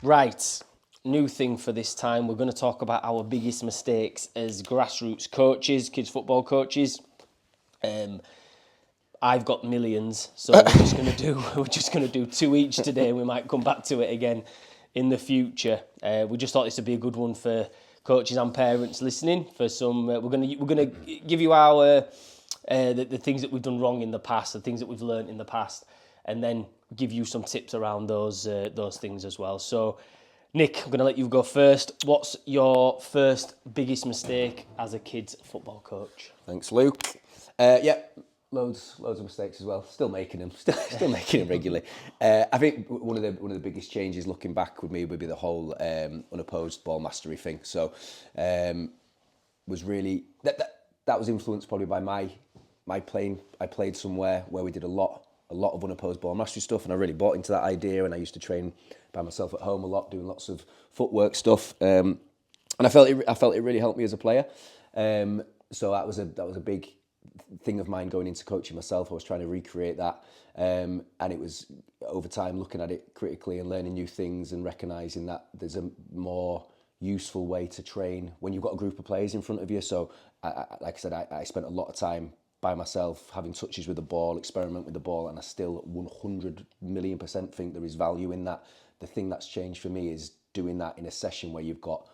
Right, new thing for this time. We're going to talk about our biggest mistakes as grassroots coaches, kids football coaches. I've got millions, so we're just gonna do two each today. We might come back to it again in the future. We just thought this would be a good one for coaches and parents listening. For some, we're gonna give you our the things that we've done wrong in the past, the things that we've learned in the past, and then give you some tips around those things as well. So, Nick, I'm going to let you go first. What's your first biggest mistake as a kids football coach? Thanks, Luke. Loads of mistakes as well. Still making them. Still making them regularly. I think one of the biggest changes looking back with me would be the whole unopposed ball mastery thing. So, was really that was influenced probably by my playing. I played somewhere where we did a lot of unopposed ball mastery stuff, and I really bought into that idea. And I used to train by myself at home a lot, doing lots of footwork stuff. And I felt it really helped me as a player. So that was a big thing of mine going into coaching myself. I was trying to recreate that, and it was over time looking at it critically and learning new things and recognising that there's a more useful way to train when you've got a group of players in front of you. So, like I said, I spent a lot of time by myself, having touches with the ball, experiment with the ball, and I still 100 million % think there is value in that. The thing that's changed for me is doing that in a session where you've got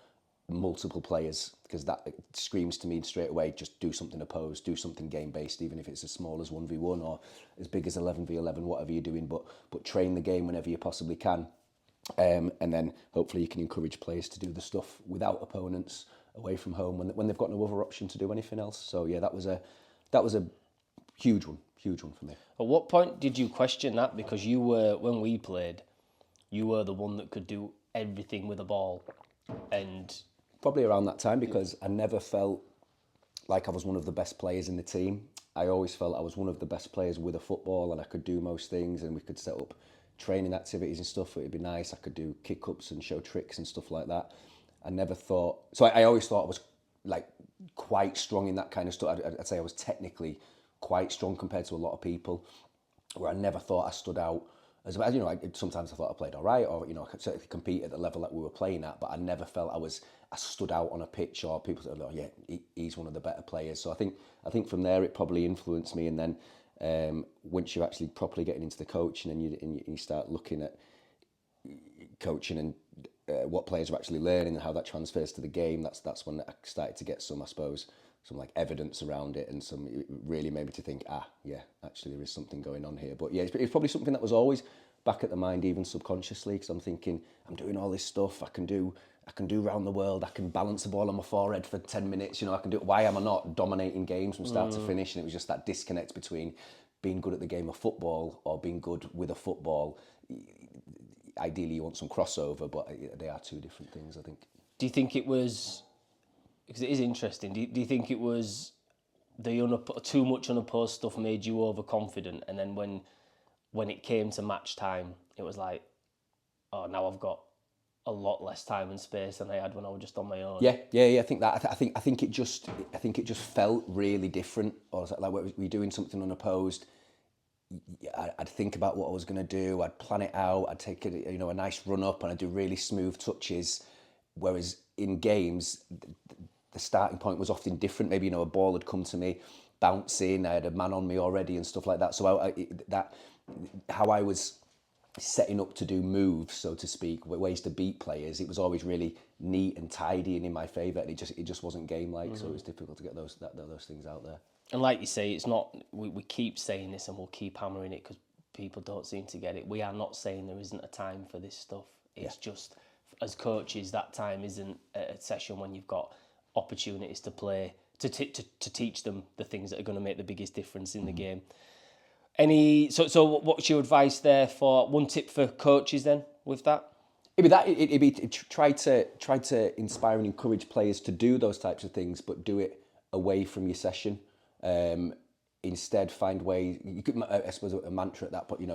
multiple players, because that screams to me straight away, just do something opposed, do something game-based, even if it's as small as 1v1 or as big as 11v11, whatever you're doing, but train the game whenever you possibly can. And then hopefully you can encourage players to do the stuff without opponents away from home when they've got no other option to do anything else. So yeah, that was a huge one for me. At what point did you question that? Because you were, when we played, you were the one that could do everything with a ball. And probably around that time, because I never felt like I was one of the best players in the team. I always felt I was one of the best players with a football, and I could do most things, and we could set up training activities and stuff. It'd be nice. I could do kick-ups and show tricks and stuff like that. I never thought... So I always thought I was like quite strong in that kind of stuff. I'd say I was technically quite strong compared to a lot of people, where I never thought I stood out. As you know, sometimes I thought I played all right, or I could certainly compete at the level that we were playing at, but I never felt I stood out on a pitch, or people said, "Oh yeah, he's one of the better players." So I think from there it probably influenced me, and then once you're actually properly getting into the coaching and you start looking at coaching and what players are actually learning and how that transfers to the game, that's when I started to get some like evidence around it, and it really made me to think, yeah, actually there is something going on here. But yeah, it's probably something that was always back at the mind, even subconsciously, because I'm thinking, I'm doing all this stuff, I can do round the world, I can balance the ball on my forehead for 10 minutes, I can do it. Why am I not dominating games from start to finish? And it was just that disconnect between being good at the game of football or being good with a football. Ideally you want some crossover, but they are two different things, I think. do you think it was... Because it is interesting. Do you think it was too much unopposed stuff made you overconfident, and then when it came to match time, it was like, oh, now I've got a lot less time and space than I had when I was just on my own? Yeah. I think that. I think it just felt really different. Or like we were doing something unopposed. I'd think about what I was going to do. I'd plan it out. I'd take a nice run up, and I'd do really smooth touches. Whereas in games, the starting point was often different. Maybe a ball had come to me, bouncing. I had a man on me already and stuff like that. So how I was setting up to do moves, so to speak, ways to beat players, it was always really neat and tidy and in my favour. And it just wasn't game like. So it was difficult to get those things out there. And like you say, it's not. We keep saying this and we'll keep hammering it because people don't seem to get it. We are not saying there isn't a time for this stuff. It's just, as coaches, that time isn't a session when you've got opportunities to play, to teach them the things that are going to make the biggest difference in the game. So what's your advice there for one tip for coaches then with that? It'd be try to inspire and encourage players to do those types of things, but do it away from your session. Instead, find ways. You could, I suppose, a mantra at that point.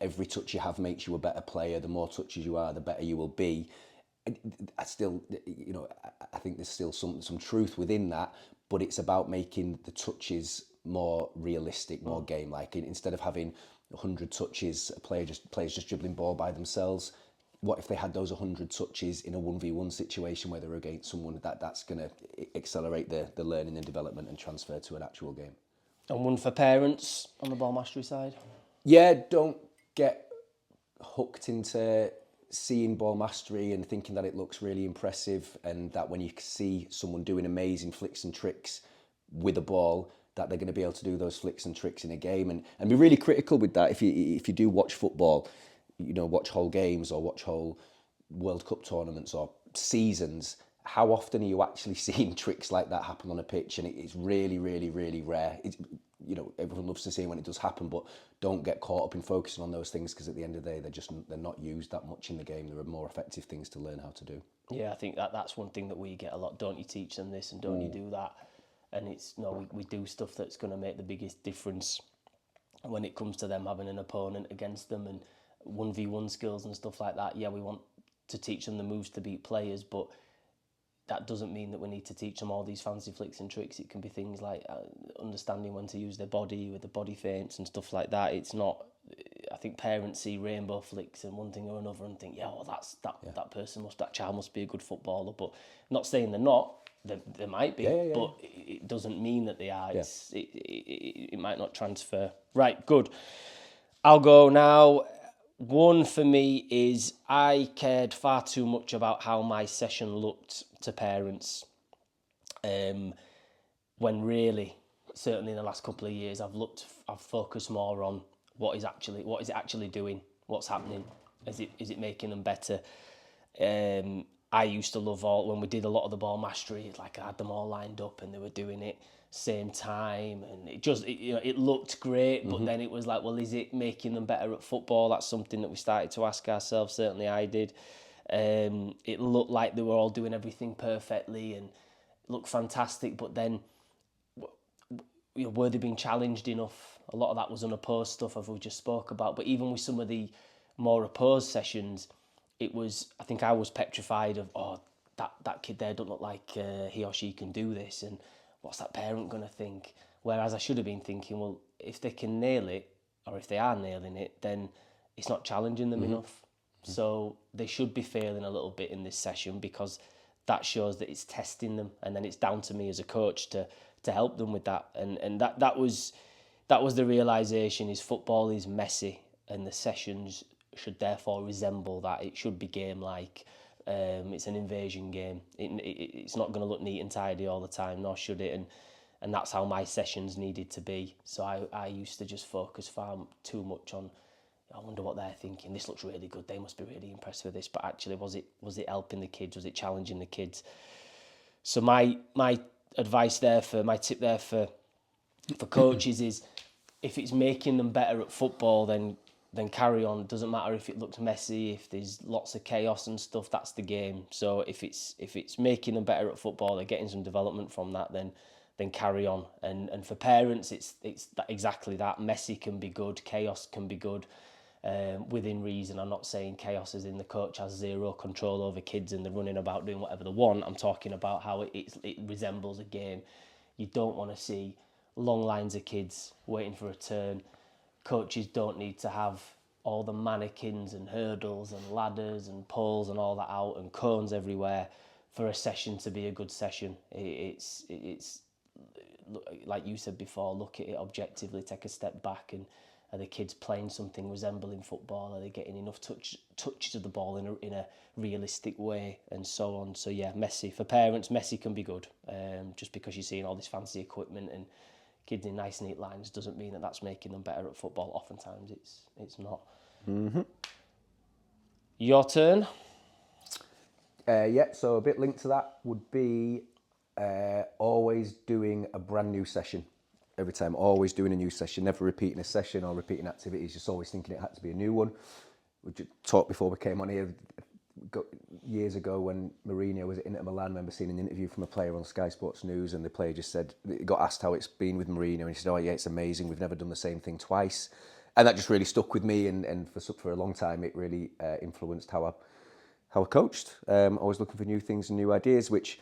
Every touch you have makes you a better player. The more touches you are, the better you will be. I still, I think there's still some truth within that, but it's about making the touches more realistic, more game-like. Instead of having 100 touches, players just dribbling ball by themselves, what if they had those 100 touches in a 1v1 situation where they're against someone that's going to accelerate the learning and development and transfer to an actual game. And one for parents on the ball mastery side? Yeah, don't get hooked into seeing ball mastery and thinking that it looks really impressive, and that when you see someone doing amazing flicks and tricks with a ball, that they're going to be able to do those flicks and tricks in a game, and be really critical with that. If you do watch football, watch whole games or watch whole World Cup tournaments or seasons, how often are you actually seeing tricks like that happen on a pitch? And it's really, really, really rare. Everyone loves to see it when it does happen, but don't get caught up in focusing on those things, because at the end of the day, they're not used that much in the game. There are more effective things to learn how to do. Yeah, I think that's one thing that we get a lot. Don't you teach them this and don't you do that? And it's we do stuff that's going to make the biggest difference when it comes to them having an opponent against them, and 1v1 skills and stuff like that. Yeah, we want to teach them the moves to beat players, but that doesn't mean that we need to teach them all these fancy flicks and tricks. It can be things like understanding when to use their body with the body feints and stuff like that. It's not. I think parents see rainbow flicks and one thing or another and think, that child must be a good footballer. But not saying they're not. They might be, but it doesn't mean that they are. It might not transfer. Right, good. I'll go now. One for me is I cared far too much about how my session looked to parents, when really, certainly in the last couple of years, I've focused more on what is it actually doing, what's happening, is it making them better. I used to love when we did a lot of the ball mastery. It's like I had them all lined up and they were doing it same time, and it looked great. But then it was like, well, is it making them better at football? That's something that we started to ask ourselves. Certainly, I did. It looked like they were all doing everything perfectly and looked fantastic. But then, were they being challenged enough? A lot of that was unopposed stuff, as we just spoke about. But even with some of the more opposed sessions, I think I was petrified of, that kid there doesn't look like he or she can do this, and what's that parent going to think? Whereas I should have been thinking, well, if they can nail it, or if they are nailing it, then it's not challenging them enough. So they should be failing a little bit in this session, because that shows that it's testing them, and then it's down to me as a coach to help them with that. And that was the realisation, is football is messy, and the sessions should therefore resemble that. It should be game-like. It's an invasion game. It's not going to look neat and tidy all the time, nor should it. And that's how my sessions needed to be. So I used to just focus far too much on, I wonder what they're thinking. This looks really good. They must be really impressed with this. But actually, was it helping the kids? Was it challenging the kids? So my advice there my tip there for coaches is, if it's making them better at football, then carry on. It doesn't matter if it looks messy, if there's lots of chaos and stuff. That's the game. So if it's making them better at football, they're getting some development from that, then carry on. And for parents, it's exactly that. Messy can be good, chaos can be good, within reason. I'm not saying chaos as in the coach has zero control over kids and they're running about doing whatever they want. I'm talking about how it resembles a game. You don't want to see long lines of kids waiting for a turn. Coaches don't need to have all the mannequins and hurdles and ladders and poles and all that out and cones everywhere for a session to be a good session. It's like you said before, look at it objectively, take a step back, and are the kids playing something resembling football? Are they getting enough touches of the ball in a realistic way, and so on? So yeah, messy. For parents, messy can be good. Just because you're seeing all this fancy equipment and kids in nice neat lines doesn't mean that that's making them better at football. Oftentimes it's not. Your turn. So a bit linked to that would be always doing a brand new session every time. Always doing a new session, never repeating a session or repeating activities, just always thinking it had to be a new one. We talked before we came on here years ago when Mourinho was at Inter Milan. I remember seeing an interview from a player on Sky Sports News, and the player just said, got asked how it's been with Mourinho, and he said, oh yeah, it's amazing, we've never done the same thing twice. And that just really stuck with me, and for a long time it really influenced how I coached. Always looking for new things and new ideas, which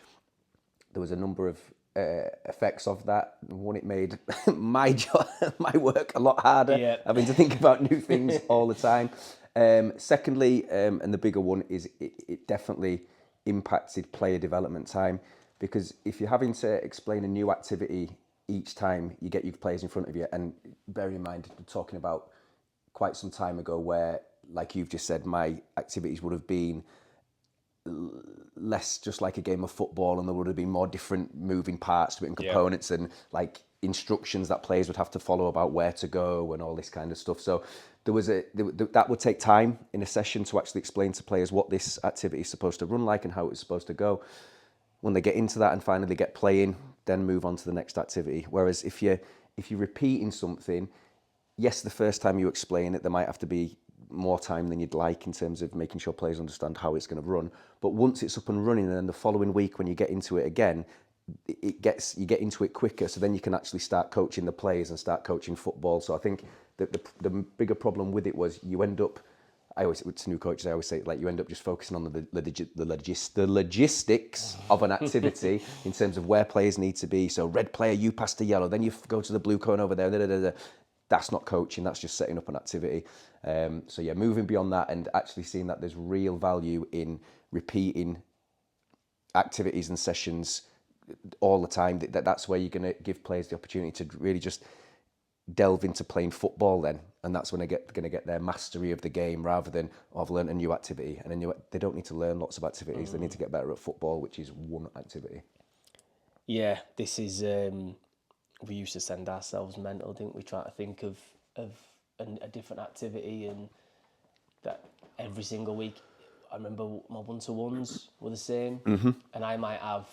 there was a number of effects of that. One, it made my work a lot harder, having to think about new things all the time. Secondly, and the bigger one is it definitely impacted player development time, because if you're having to explain a new activity each time you get your players in front of you, and bear in mind, we're talking about quite some time ago where, like you've just said, my activities would have been less just like a game of football, and there would have been more different moving parts to it and components and like instructions that players would have to follow about where to go and all this kind of stuff. So that would take time in a session to actually explain to players what this activity is supposed to run like and how it's supposed to go. When they get into that and finally get playing, then move on to the next activity. Whereas if you're repeating something, yes, the first time you explain it, there might have to be more time than you'd like in terms of making sure players understand how it's going to run. But once it's up and running, and then the following week when you get into it again, you get into it quicker. So then you can actually start coaching the players and start coaching football. So I think that the bigger problem with it was you end up, to new coaches, I always say, like, you end up just focusing on the logistics of an activity in terms of where players need to be. So red player, you pass to yellow, then you go to the blue cone over there. That's not coaching, that's just setting up an activity. So yeah, moving beyond that and actually seeing that there's real value in repeating activities and sessions all the time. That's where you're going to give players the opportunity to really just delve into playing football then, and that's when they're going to get their mastery of the game, rather than, oh, I've learned a new activity. And then they don't need to learn lots of activities, they need to get better at football, which is one activity. Yeah, this is... we used to send ourselves mental, didn't we? Try to think of a different activity, and that every single week. I remember my one-to-ones were the same, and I might have,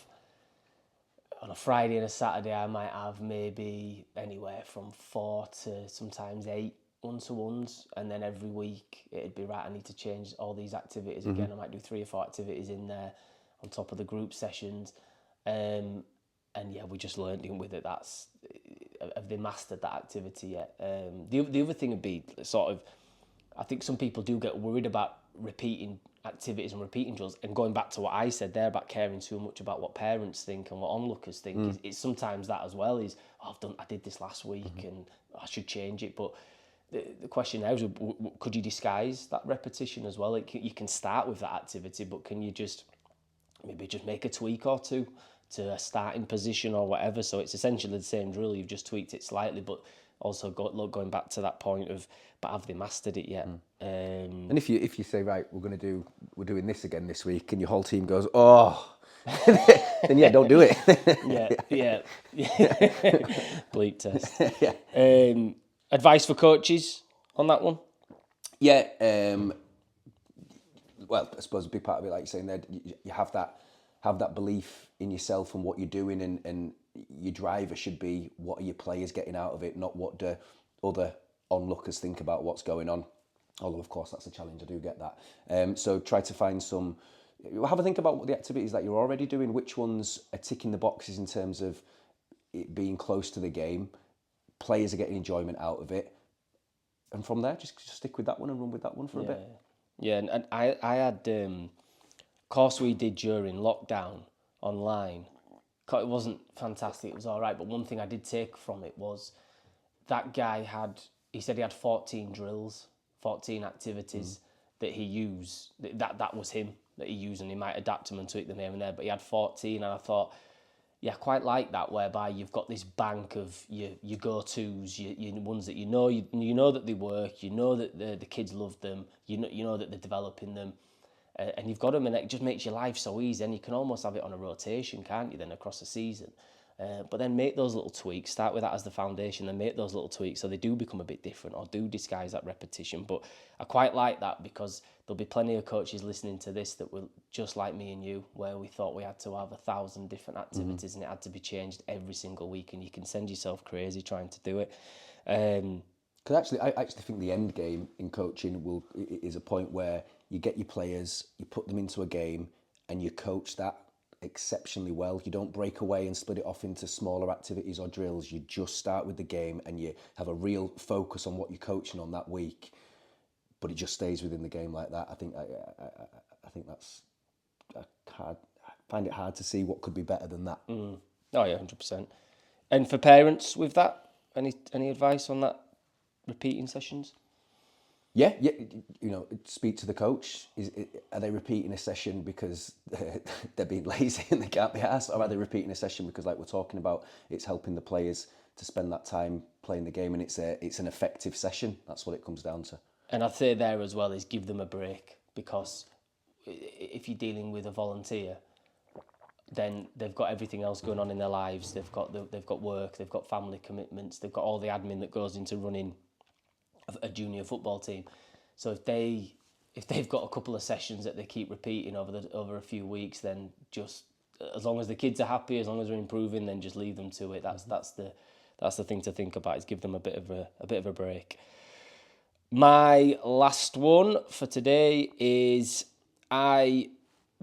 on a Friday and a Saturday, I might have maybe anywhere from 4 to sometimes 8 one-to-ones, and then every week it'd be, right, I need to change all these activities again. I might do 3 or 4 activities in there on top of the group sessions. And yeah, we just learned, didn't we, have they mastered that activity yet? The other thing would be sort of, I think some people do get worried about repeating activities and repeating drills, and going back to what I said there about caring too much about what parents think and what onlookers think, it's sometimes that as well, is, oh, I did this last week and I should change it. But the question now is, could you disguise that repetition as well? You can start with that activity, but can you maybe just make a tweak or two to a starting position or whatever? So it's essentially the same drill, you've just tweaked it slightly, but also going back to that point of, but have they mastered it yet? And if you say, right, we're doing this again this week, and your whole team goes, oh, then yeah, don't do it. yeah. Bleep test. Advice for coaches on that one? Yeah. Well, I suppose a big part of it, like you're saying there, you have that belief in yourself and what you're doing, and your driver should be, what are your players getting out of it, not what do other onlookers think about what's going on. Although, of course, that's a challenge, I do get that. So try to find have a think about what the activities that you're already doing, which ones are ticking the boxes in terms of it being close to the game, players are getting enjoyment out of it, and from there, just stick with that one and run with that one for a bit. Yeah, and I had course we did during lockdown online. It wasn't fantastic, it was all right, but one thing I did take from it was that guy he said he had 14 drills, 14 activities that he used. That was him, that he used, and he might adapt them and tweak them here and there, but he had 14, and I thought, yeah, I quite like that, whereby you've got this bank of your go-tos, your ones that you know that they work, you know that the kids love them, you know that they're developing them, and you've got them, and it just makes your life so easy, and you can almost have it on a rotation, can't you, then across the season. But then make those little tweaks, start with that as the foundation, then make those little tweaks so they do become a bit different or do disguise that repetition. But I quite like that, because there'll be plenty of coaches listening to this that were just like me and you, where we thought we had to have 1,000 different activities and it had to be changed every single week, and you can send yourself crazy trying to do it. Because actually, I actually think the end game in coaching is a point where you get your players, you put them into a game, and you coach that exceptionally well. You don't break away and split it off into smaller activities or drills. You just start with the game, and you have a real focus on what you're coaching on that week, but it just stays within the game like that. I think that's hard. I find it hard to see what could be better than that. Oh yeah, 100%. And for parents with that, any advice on that, repeating sessions? Yeah, speak to the coach. Are they repeating a session because they're being lazy and they can't be asked, or are they repeating a session because, like we're talking about, it's helping the players to spend that time playing the game, and it's an effective session. That's what it comes down to. And I'd say there as well is give them a break, because if you're dealing with a volunteer, then they've got everything else going on in their lives. They've got work, they've got family commitments, they've got all the admin that goes into running a junior football team. So if they've got a couple of sessions that they keep repeating over a few weeks, then just, as long as the kids are happy, as long as they're improving, then just leave them to it. That's the thing to think about, is give them a bit of a break. My last one for today is, I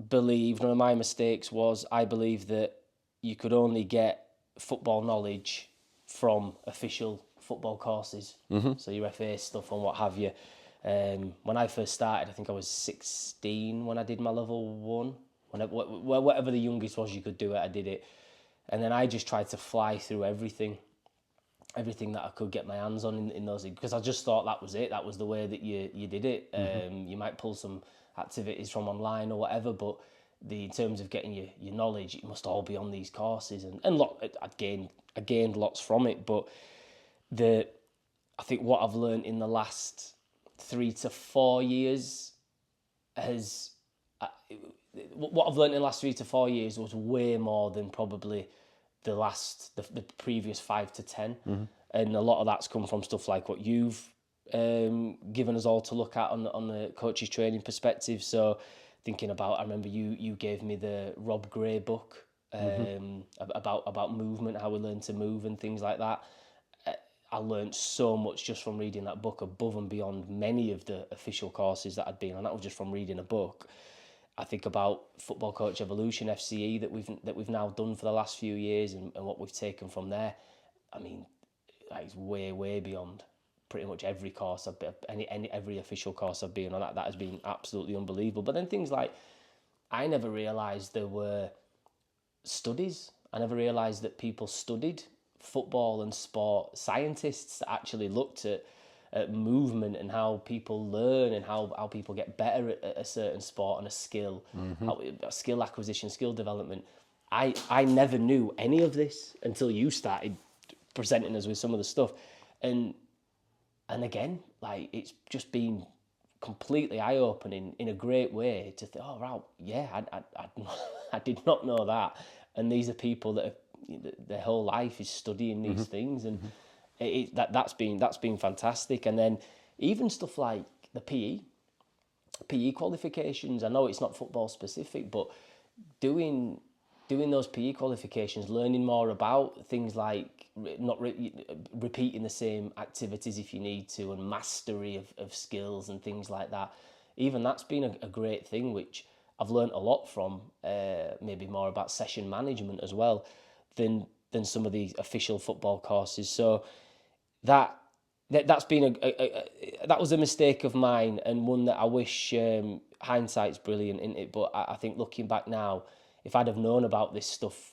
believe, one of my mistakes was, I believe that you could only get football knowledge from official football courses, so your FA stuff and what have you. When I first started, I think I was 16 when I did my level 1. Whatever the youngest was you could do it, I did it. And then I just tried to fly through everything that I could get my hands on in those, because I just thought that was it. That was the way that you did it. You might pull some activities from online or whatever, but in terms of getting your knowledge, it must all be on these courses. And I gained lots from it, but I think what I've learned in the last 3 to 4 years was way more than probably the previous 5 to 10. And a lot of that's come from stuff like what you've given us all to look at on the coaches training perspective. So thinking about, I remember you gave me the Rob Gray book about movement, how we learn to move and things like that. I learned so much just from reading that book, above and beyond many of the official courses that I'd been on. That was just from reading a book. I think about Football Coach Evolution, FCE, that we've now done for the last few years, and what we've taken from there. I mean, that is way beyond pretty much every course I've been, every official course I've been on. That has been absolutely unbelievable. But then things like, I never realised there were studies. I never realised that people studied football and sport. Scientists that actually looked at movement and how people learn and how people get better at a certain sport and a skill, skill acquisition, skill development. I never knew any of this until you started presenting us with some of the stuff, and again, like, it's just been completely eye-opening in a great way to think, oh wow, yeah, I did not know that. And these are people that their whole life is studying these things, and that's been fantastic. And then even stuff like the PE qualifications. I know it's not football specific, but doing those PE qualifications, learning more about things like not repeating the same activities if you need to, and mastery of skills and things like that. Even that's been a great thing, which I've learned a lot from. Maybe more about session management as well than some of the official football courses. So that's been that was a mistake of mine, and one that I wish, hindsight's brilliant, isn't it? But I think looking back now, if I'd have known about this stuff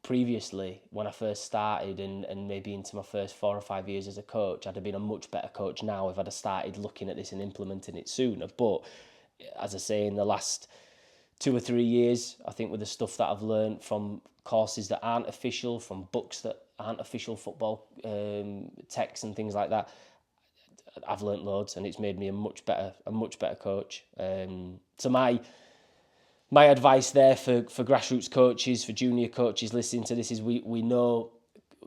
previously when I first started, and maybe into my first 4 or 5 years as a coach, I'd have been a much better coach now if I'd have started looking at this and implementing it sooner. But as I say, in the last 2 or 3 years, I think with the stuff that I've learned from courses that aren't official, from books that aren't official football texts and things like that, I've learnt loads, and it's made me a much better coach. So my advice there for grassroots coaches, for junior coaches listening to this, is we know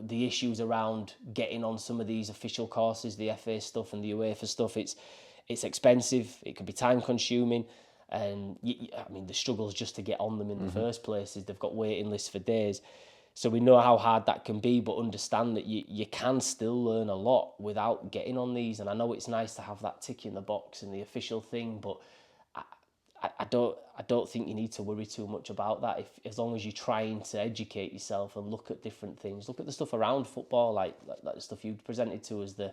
the issues around getting on some of these official courses, the FA stuff and the UEFA stuff. It's expensive, it can be time consuming, and I mean the struggles just to get on them in the first place is they've got waiting lists for days. So we know how hard that can be, but understand that you can still learn a lot without getting on these. And I know it's nice to have that tick in the box and the official thing, but I don't think you need to worry too much about that. As long as you're trying to educate yourself and look at different things, look at the stuff around football, like the stuff you presented to us, the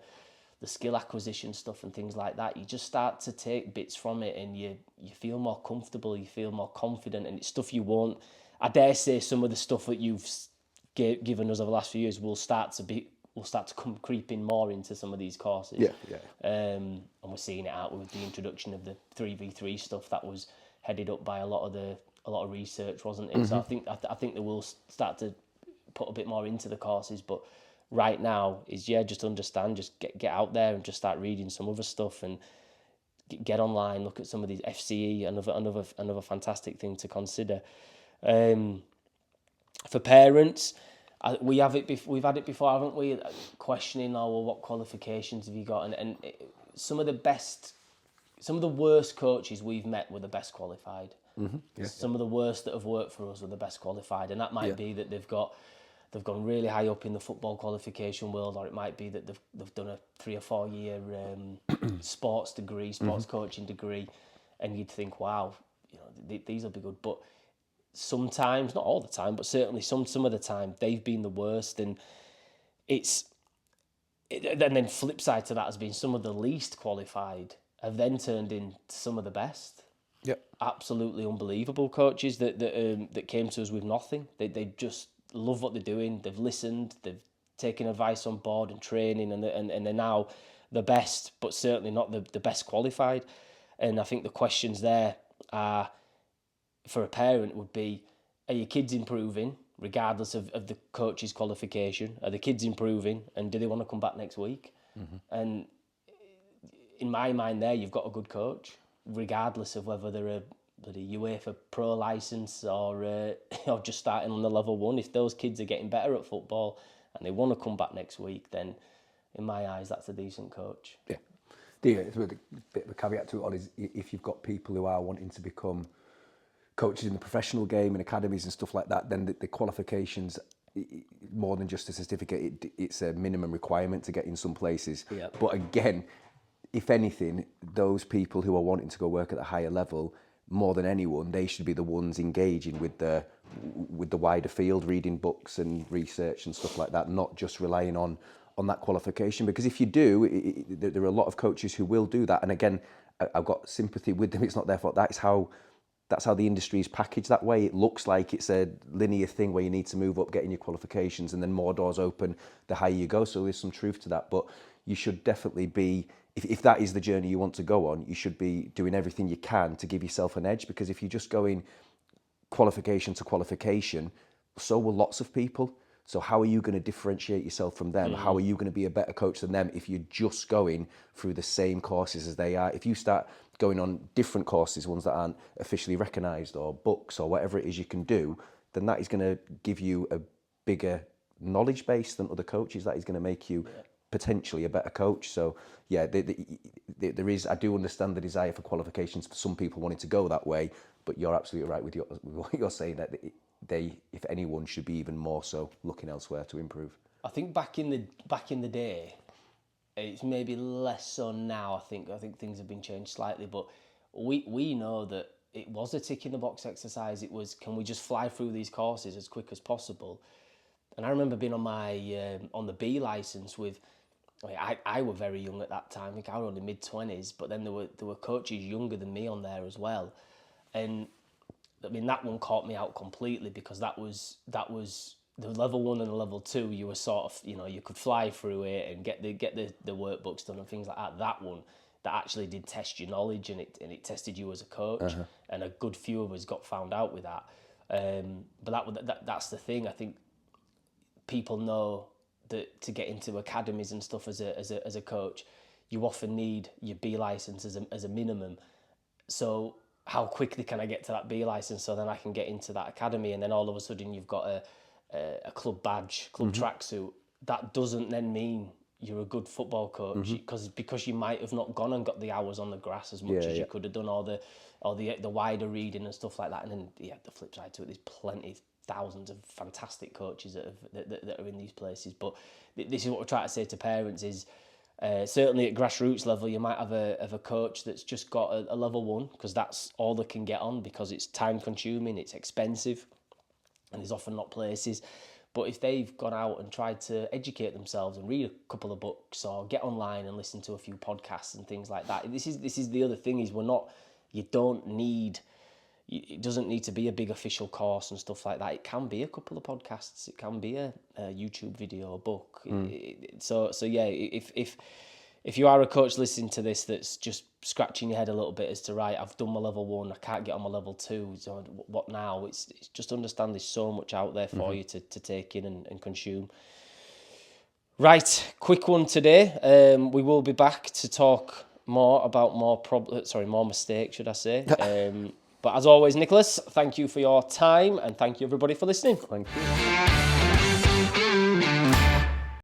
skill acquisition stuff and things like that. You just start to take bits from it, and you feel more comfortable, you feel more confident, and it's stuff you won't. I dare say some of the stuff that you've given us over the last few years will start to will start to come creeping more into some of these courses. Yeah. And we're seeing it out with the introduction of the 3v3 stuff that was headed up by a lot of research, wasn't it? So I think they will start to put a bit more into the courses, but right now is just understand, just get out there and just start reading some other stuff and get online, look at some of these FCE, another fantastic thing to consider. For parents, we've had it before, haven't we? Questioning, what qualifications have you got? And some of the worst coaches we've met were the best qualified. Some of the worst that have worked for us were the best qualified, and that might be that they've gone really high up in the football qualification world, or it might be that they've done a 3 or 4 year sports coaching degree, and you'd think, wow, these will be good. But sometimes, not all the time, but certainly some of the time, they've been the worst, and and then flip side to that has been some of the least qualified have then turned into some of the best. Yep. Absolutely unbelievable coaches that came to us with nothing. They just love what they're doing. They've listened. They've taken advice on board and training, and they're now the best, but certainly not the best qualified. And I think the questions there are, for a parent, would be: are your kids improving, regardless of the coach's qualification? Are the kids improving, and do they want to come back next week? And in my mind, there you've got a good coach, regardless of whether they're a UEFA Pro license or just starting on the level 1. If those kids are getting better at football and they want to come back next week, then in my eyes, that's a decent coach. Yeah. The bit of a caveat to it all is, if you've got people who are wanting to become coaches in the professional game and academies and stuff like that, then the qualifications, more than just a certificate, it's a minimum requirement to get in some places. Yeah. But again, if anything, those people who are wanting to go work at the higher level, more than anyone, they should be the ones engaging with the wider field, reading books and research and stuff like that, not just relying on that qualification. Because if you do, there are a lot of coaches who will do that. And again, I've got sympathy with them. It's not their fault. That's how the industry is packaged that way. It looks like it's a linear thing where you need to move up, getting your qualifications, and then more doors open the higher you go. So there's some truth to that. But you should definitely be, if that is the journey you want to go on, you should be doing everything you can to give yourself an edge. Because if you're just going qualification to qualification, so will lots of people. So how are you going to differentiate yourself from them? How are you going to be a better coach than them if you're just going through the same courses as they are? If you start going on different courses, ones that aren't officially recognised, or books, or whatever it is you can do, then that is going to give you a bigger knowledge base than other coaches. That is going to make you potentially a better coach. So yeah, there is, I do understand the desire for qualifications for some people wanting to go that way, but you're absolutely right with what you're saying, that they, if anyone, should be even more so looking elsewhere to improve. I think back in the day, it's maybe less so now. I think things have been changed slightly, but we know that it was a tick in the box exercise. It was, can we just fly through these courses as quick as possible? And I remember being on my on the B license with, I were very young at that time. I think I was only mid-20s, but then there were coaches younger than me on there as well, and I mean, that one caught me out completely, because that was the level 1 and the level 2. You were sort of, you could fly through it and get the workbooks done and things like that. That one, that actually did test your knowledge, and it tested you as a coach. And a good few of us got found out with that. But that's the thing. I think people know that to get into academies and stuff as a coach, you often need your B license as a minimum. So how quickly can I get to that B license so then I can get into that academy? And then all of a sudden you've got a club badge, club tracksuit. That doesn't then mean you're a good football coach, because you might have not gone and got the hours on the grass as much as you could have done, or the wider reading and stuff like that. And then the flip side to it, there's plenty, thousands of fantastic coaches that are in these places. But this is what we're trying to say to parents is, certainly at grassroots level, you might have a coach that's just got a level 1, because that's all they can get on, because it's time consuming, it's expensive, and there's often not places. But if they've gone out and tried to educate themselves and read a couple of books, or get online and listen to a few podcasts and things like that, this is the other thing, is you don't need it doesn't need to be a big official course and stuff like that. It can be a couple of podcasts. It can be a YouTube video, a book. So yeah, if you are a coach listening to this that's just scratching your head a little bit as to, right, I've done my level 1, I can't get on my level 2, so what now? It's just understand there's so much out there for you to take in and consume. Right, quick one today. We will be back to talk more about more mistakes, should I say. But as always, Nicholas, thank you for your time, and thank you everybody for listening. Thank you.